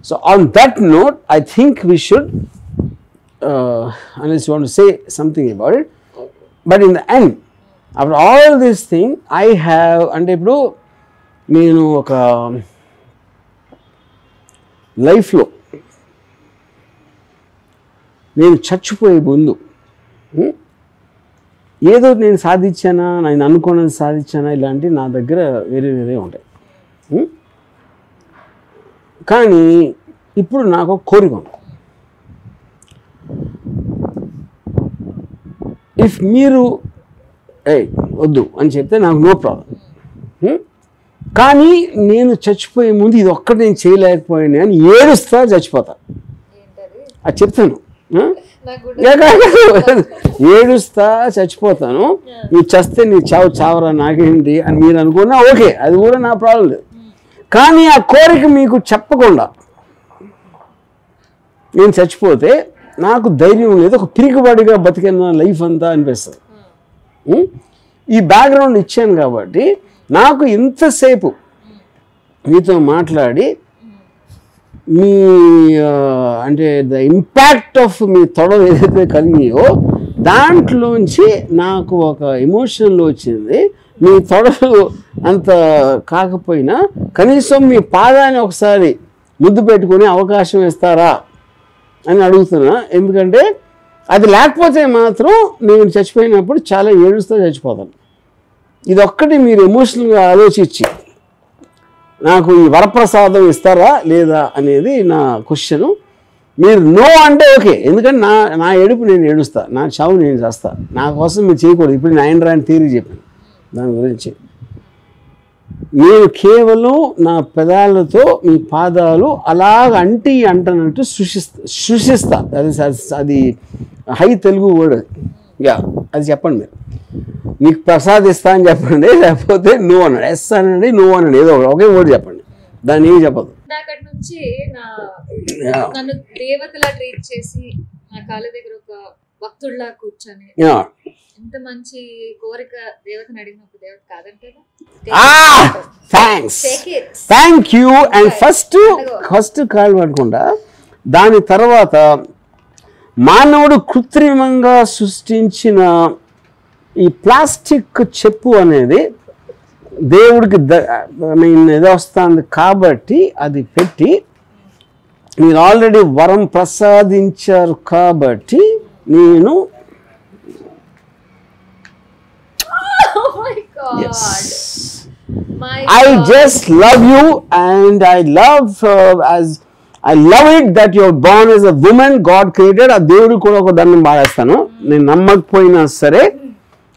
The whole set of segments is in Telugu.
So on that note, I think we should, unless you want to say something about it, but in the end, after all this thing, I have, అంటే ఇప్పుడు నేను ఒక లైఫ్లో నేను చచ్చిపోయే ముందు ఏదో నేను సాధించానా, నేను అనుకున్నది సాధించానా, ఇలాంటివి నా దగ్గర వేరే వేరే ఉంటాయి. కానీ ఇప్పుడు నాకు కోరిక ఉంది. ఇఫ్ మీరు వద్దు అని చెప్తే నాకు నో ప్రాబ్లం. కానీ నేను చచ్చిపోయే ముందు ఇది ఒక్కటి నేను చేయలేకపోయాను అని ఏడుస్తా చచ్చిపోతా. అది చెప్తాను, ఏడుస్తా చచ్చిపోతాను. నువ్వు చస్తే నీ చావరా నాకేంటి అని మీరు అనుకున్నా ఓకే, అది కూడా నా ప్రాబ్లం లేదు. కానీ ఆ కోరిక మీకు చెప్పకుండా నేను చచ్చిపోతే నాకు ధైర్యం లేదు, ఒక పిరికివాడిగా బతికిన లైఫ్ అంతా అనిపిస్తుంది. ఈ బ్యాక్గ్రౌండ్ ఇచ్చాను కాబట్టి నాకు ఇంతసేపు మీతో మాట్లాడి మీ అంటే ద ఇంపాక్ట్ ఆఫ్ మీ తొడలు ఏదైతే కలిగినాయో దాంట్లోంచి నాకు ఒక ఎమోషన్లో వచ్చింది. మీ తొడలు అంత కాకపోయినా కనీసం మీ పాదాన్ని ఒకసారి ముద్దు పెట్టుకునే అవకాశం ఇస్తారా అని అడుగుతున్నా. ఎందుకంటే అది లేకపోతే మాత్రం నేను చచ్చిపోయినప్పుడు చాలా ఏడుస్తూ చచ్చిపోతాను. ఇది ఒక్కటి మీరు ఎమోషనల్గా ఆలోచించి నాకు ఈ వరప్రసాదం ఇస్తారా లేదా అనేది నా క్వశ్చను. మీరు నో అంటే ఓకే, ఎందుకంటే నా ఏడుపు నేను ఏడుస్తా, నా చావు నేను చేస్తా, నా కోసం మీరు చేయకూడదు. ఇప్పుడు నేను ఆయన రాని థియరీ చెప్పాను దాని గురించి. నేను కేవలం నా పెదాలతో మీ పాదాలు అలాగ అంటనట్టు సృష్టిస్తా. అది హై తెలుగు వర్డ్ అది. అది చెప్పండి మీరు. నీకు ప్రసాదిస్తా అని చెప్పండి, లేకపోతే నువ్వు అన్నాడు, ఎస్ అనండి, నువ్వు అనండి, ఏదో ఒకే వర్డ్ చెప్పండి, దాన్ని ఏమి చెప్పదు. అక్కడి నుంచి నన్ను దేవతలా ట్రీట్ చేసి నా కాళ్ళ దగ్గర ఒక భక్తుడిలా కూర్చొని ఎంత మంచి కోరిక దేవతని అడిగినప్పుడు దేవత కాదంటే thank you. And first call పడకుండా దాని తర్వాత మానవుడు కృత్రిమంగా సృష్టించిన ఈ ప్లాస్టిక్ చెప్పు అనేది దేవుడికి ఏదో వస్తుంది కాబట్టి అది పెట్టి మీరు ఆల్రెడీ వరం ప్రసాదించారు కాబట్టి నేను I just love you and I love it that you're born as a woman God created. ఆ దేవుడు కూడా ఒక దండం బాడేస్తాను నేను నమ్మకపోయినా సరే.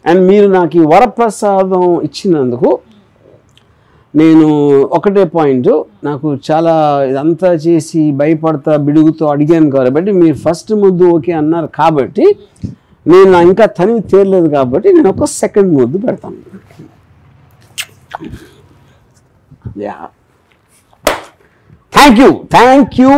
అండ్ మీరు నాకు ఈ వరప్రసాదం ఇచ్చినందుకు నేను ఒకటే పాయింట్, నాకు చాలా ఇదంతా చేసి భయపడతా బిడుగుతో అడిగాను కాబట్టి మీరు ఫస్ట్ ముద్దు ఓకే అన్నారు కాబట్టి నేను ఇంకా తనివి తేరలేదు కాబట్టి నేను ఒక సెకండ్ ముద్దు పెడతాను. Thank you.